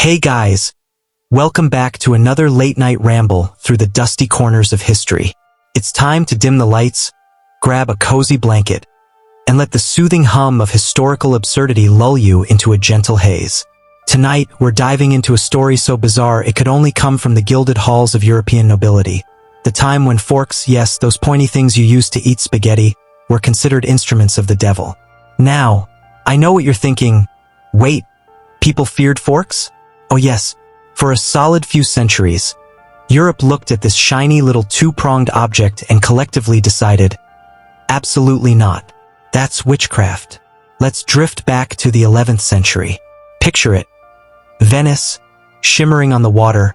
Hey guys, welcome back to another late-night ramble through the dusty corners of history. It's time to dim the lights, grab a cozy blanket, and let the soothing hum of historical absurdity lull you into a gentle haze. Tonight, we're diving into a story so bizarre it could only come from the gilded halls of European nobility. The time when forks, yes, those pointy things you use to eat spaghetti, were considered instruments of the devil. Now, I know what you're thinking. Wait, people feared forks? Oh yes, for a solid few centuries, Europe looked at this shiny little two-pronged object and collectively decided, absolutely not. That's witchcraft. Let's drift back to the 11th century. Picture it. Venice, shimmering on the water,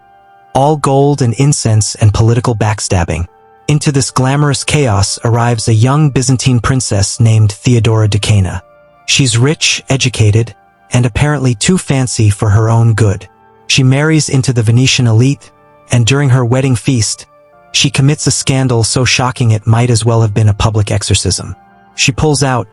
all gold and incense and political backstabbing. Into this glamorous chaos arrives a young Byzantine princess named Theodora Ducana. She's rich, educated, and apparently too fancy for her own good. She marries into the Venetian elite, and during her wedding feast, she commits a scandal so shocking it might as well have been a public exorcism. She pulls out,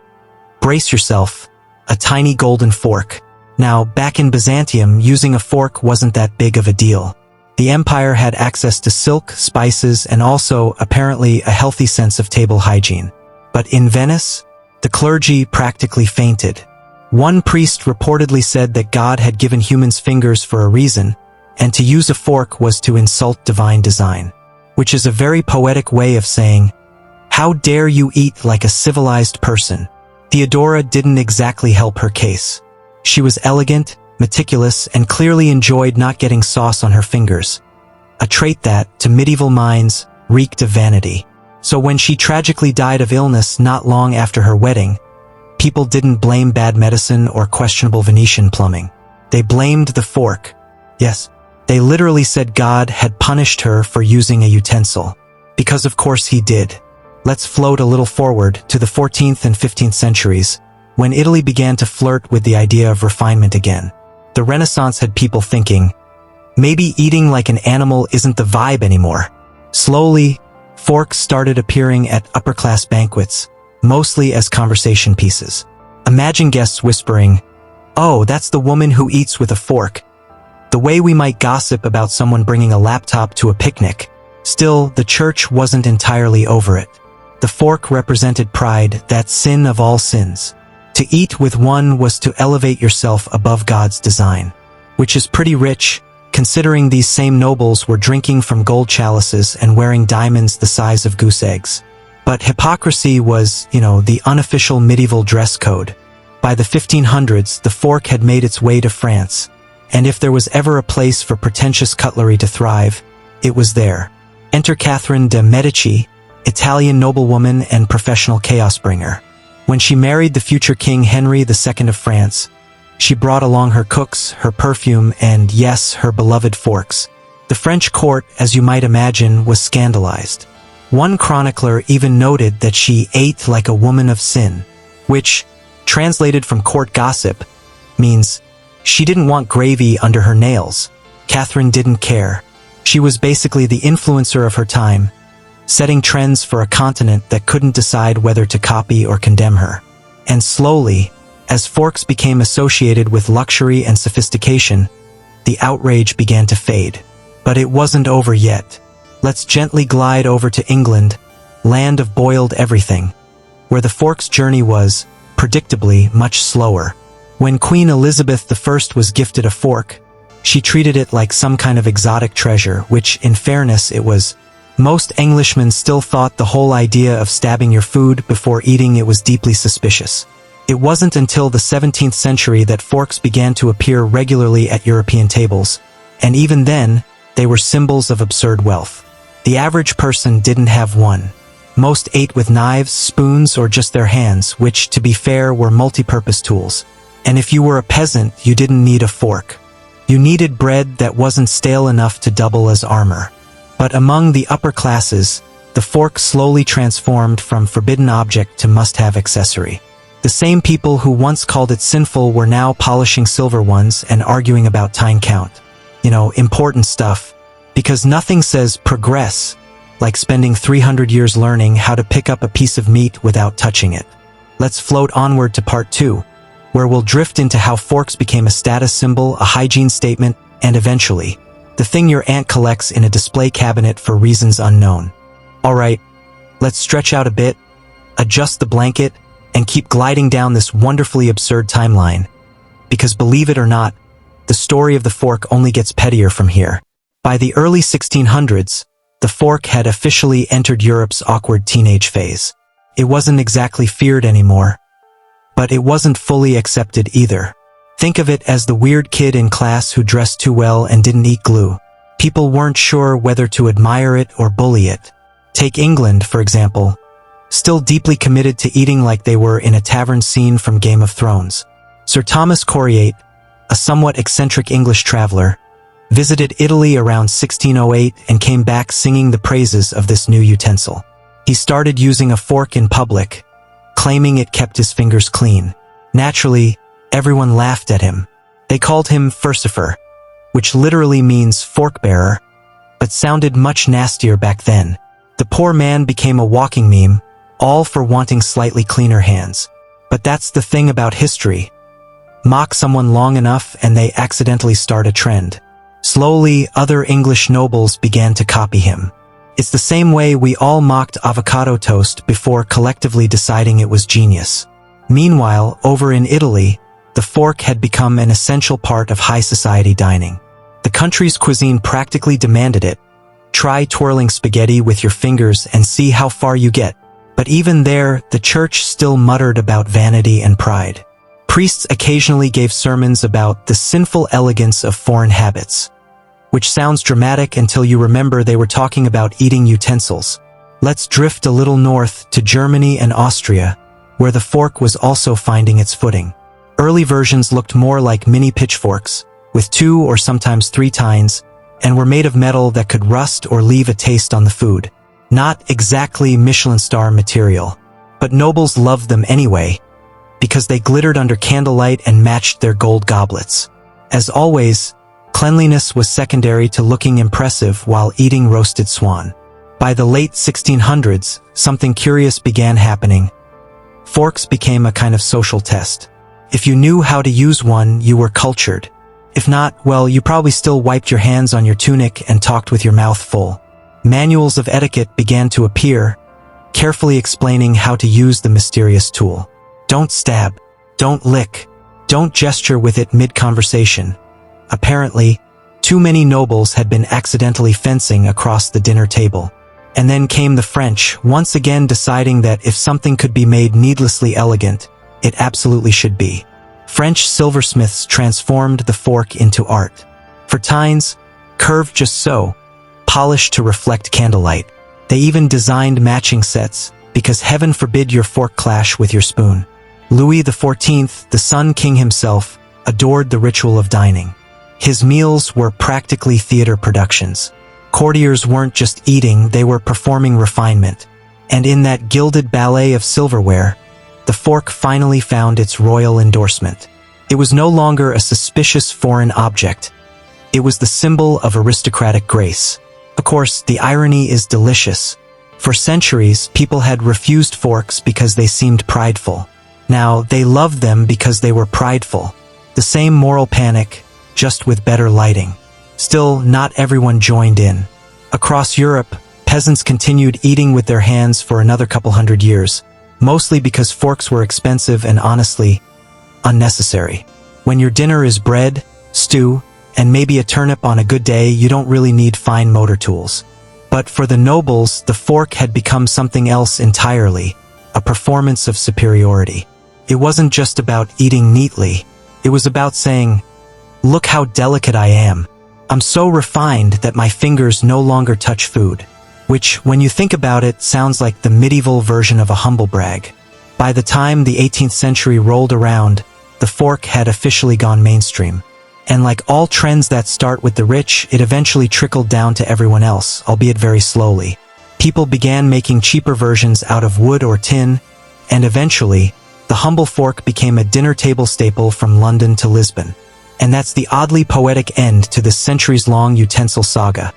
brace yourself, a tiny golden fork. Now, back in Byzantium, using a fork wasn't that big of a deal. The empire had access to silk, spices, and also, apparently, a healthy sense of table hygiene. But in Venice, the clergy practically fainted. One priest reportedly said that God had given humans fingers for a reason, and to use a fork was to insult divine design, which is a very poetic way of saying, how dare you eat like a civilized person? Theodora didn't exactly help her case. She was elegant, meticulous, and clearly enjoyed not getting sauce on her fingers, a trait that, to medieval minds, reeked of vanity. So when she tragically died of illness not long after her wedding, people didn't blame bad medicine or questionable Venetian plumbing. They blamed the fork. Yes, they literally said God had punished her for using a utensil. Because of course he did. Let's float a little forward to the 14th and 15th centuries, when Italy began to flirt with the idea of refinement again. The Renaissance had people thinking, maybe eating like an animal isn't the vibe anymore. Slowly, forks started appearing at upper-class banquets, mostly as conversation pieces. Imagine guests whispering, oh, that's the woman who eats with a fork. The way we might gossip about someone bringing a laptop to a picnic. Still, the church wasn't entirely over it. The fork represented pride, that sin of all sins. To eat with one was to elevate yourself above God's design, which is pretty rich, considering these same nobles were drinking from gold chalices and wearing diamonds the size of goose eggs. But hypocrisy was, the unofficial medieval dress code. By the 1500s, the fork had made its way to France, and if there was ever a place for pretentious cutlery to thrive, it was there. Enter Catherine de' Medici, Italian noblewoman and professional chaos bringer. When she married the future King Henry II of France, she brought along her cooks, her perfume, and yes, her beloved forks. The French court, as you might imagine, was scandalized. One chronicler even noted that she ate like a woman of sin, which, translated from court gossip, means she didn't want gravy under her nails. Catherine didn't care. She was basically the influencer of her time, setting trends for a continent that couldn't decide whether to copy or condemn her. And slowly, as forks became associated with luxury and sophistication, the outrage began to fade. But it wasn't over yet. Let's gently glide over to England, land of boiled everything, where the fork's journey was, predictably, much slower. When Queen Elizabeth I was gifted a fork, she treated it like some kind of exotic treasure, which, in fairness, it was. Most Englishmen still thought the whole idea of stabbing your food before eating it was deeply suspicious. It wasn't until the 17th century that forks began to appear regularly at European tables, and even then, they were symbols of absurd wealth. The average person didn't have one. Most ate with knives, spoons, or just their hands, which, to be fair, were multi-purpose tools. And if you were a peasant, you didn't need a fork. You needed bread that wasn't stale enough to double as armor. But among the upper classes, the fork slowly transformed from forbidden object to must-have accessory. The same people who once called it sinful were now polishing silver ones and arguing about time count. Important stuff. Because nothing says progress like spending 300 years learning how to pick up a piece of meat without touching it. Let's float onward to part 2, where we'll drift into how forks became a status symbol, a hygiene statement, and eventually, the thing your aunt collects in a display cabinet for reasons unknown. Alright, let's stretch out a bit, adjust the blanket, and keep gliding down this wonderfully absurd timeline. Because believe it or not, the story of the fork only gets pettier from here. By the early 1600s, the fork had officially entered Europe's awkward teenage phase. It wasn't exactly feared anymore, but it wasn't fully accepted either. Think of it as the weird kid in class who dressed too well and didn't eat glue. People weren't sure whether to admire it or bully it. Take England, for example, still deeply committed to eating like they were in a tavern scene from Game of Thrones. Sir Thomas Coryate, a somewhat eccentric English traveler, visited Italy around 1608 and came back singing the praises of this new utensil. He started using a fork in public, claiming it kept his fingers clean. Naturally, everyone laughed at him. They called him Furcifer, which literally means fork bearer, but sounded much nastier back then. The poor man became a walking meme, all for wanting slightly cleaner hands. But that's the thing about history. Mock someone long enough and they accidentally start a trend. Slowly, other English nobles began to copy him. It's the same way we all mocked avocado toast before collectively deciding it was genius. Meanwhile, over in Italy, the fork had become an essential part of high society dining. The country's cuisine practically demanded it. Try twirling spaghetti with your fingers and see how far you get. But even there, the church still muttered about vanity and pride. Priests occasionally gave sermons about the sinful elegance of foreign habits, which sounds dramatic until you remember they were talking about eating utensils. Let's drift a little north to Germany and Austria, where the fork was also finding its footing. Early versions looked more like mini pitchforks, with 2 or sometimes 3 tines, and were made of metal that could rust or leave a taste on the food. Not exactly Michelin star material, but nobles loved them anyway, because they glittered under candlelight and matched their gold goblets. As always, cleanliness was secondary to looking impressive while eating roasted swan. By the late 1600s, something curious began happening. Forks became a kind of social test. If you knew how to use one, you were cultured. If not, well, you probably still wiped your hands on your tunic and talked with your mouth full. Manuals of etiquette began to appear, carefully explaining how to use the mysterious tool. Don't stab. Don't lick. Don't gesture with it mid-conversation. Apparently, too many nobles had been accidentally fencing across the dinner table. And then came the French, once again deciding that if something could be made needlessly elegant, it absolutely should be. French silversmiths transformed the fork into art. For tines, curved just so, polished to reflect candlelight. They even designed matching sets, because heaven forbid your fork clash with your spoon. Louis XIV, the Sun King himself, adored the ritual of dining. His meals were practically theater productions. Courtiers weren't just eating, they were performing refinement. And in that gilded ballet of silverware, the fork finally found its royal endorsement. It was no longer a suspicious foreign object. It was the symbol of aristocratic grace. Of course, the irony is delicious. For centuries, people had refused forks because they seemed prideful. Now, they loved them because they were prideful. The same moral panic, just with better lighting. Still, not everyone joined in. Across Europe, peasants continued eating with their hands for another couple hundred years, mostly because forks were expensive and honestly, unnecessary. When your dinner is bread, stew, and maybe a turnip on a good day, you don't really need fine motor tools. But for the nobles, the fork had become something else entirely, a performance of superiority. It wasn't just about eating neatly. It was about saying, "Look how delicate I am. I'm so refined that my fingers no longer touch food." Which, when you think about it, sounds like the medieval version of a humble brag. By the time the 18th century rolled around, the fork had officially gone mainstream. And like all trends that start with the rich, it eventually trickled down to everyone else, albeit very slowly. People began making cheaper versions out of wood or tin, and eventually, the humble fork became a dinner table staple from London to Lisbon. And that's the oddly poetic end to this centuries-long utensil saga.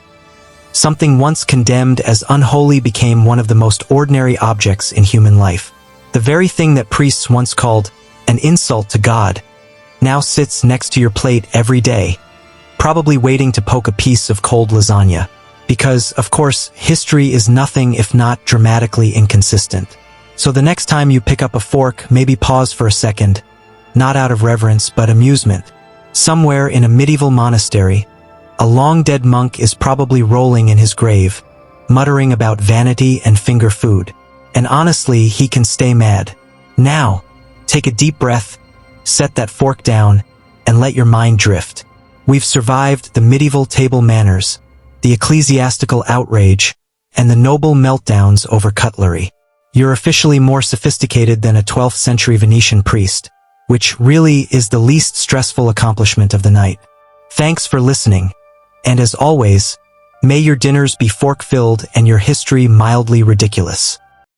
Something once condemned as unholy became one of the most ordinary objects in human life. The very thing that priests once called an insult to God now sits next to your plate every day. probably waiting to poke a piece of cold lasagna. Because, of course, history is nothing if not dramatically inconsistent. So the next time you pick up a fork, maybe pause for a second, not out of reverence but amusement. Somewhere in a medieval monastery, a long-dead monk is probably rolling in his grave, muttering about vanity and finger food. And honestly, he can stay mad. Now, take a deep breath, set that fork down, and let your mind drift. We've survived the medieval table manners, the ecclesiastical outrage, and the noble meltdowns over cutlery. You're officially more sophisticated than a 12th century Venetian priest, which really is the least stressful accomplishment of the night. Thanks for listening, and as always, may your dinners be fork-filled and your history mildly ridiculous.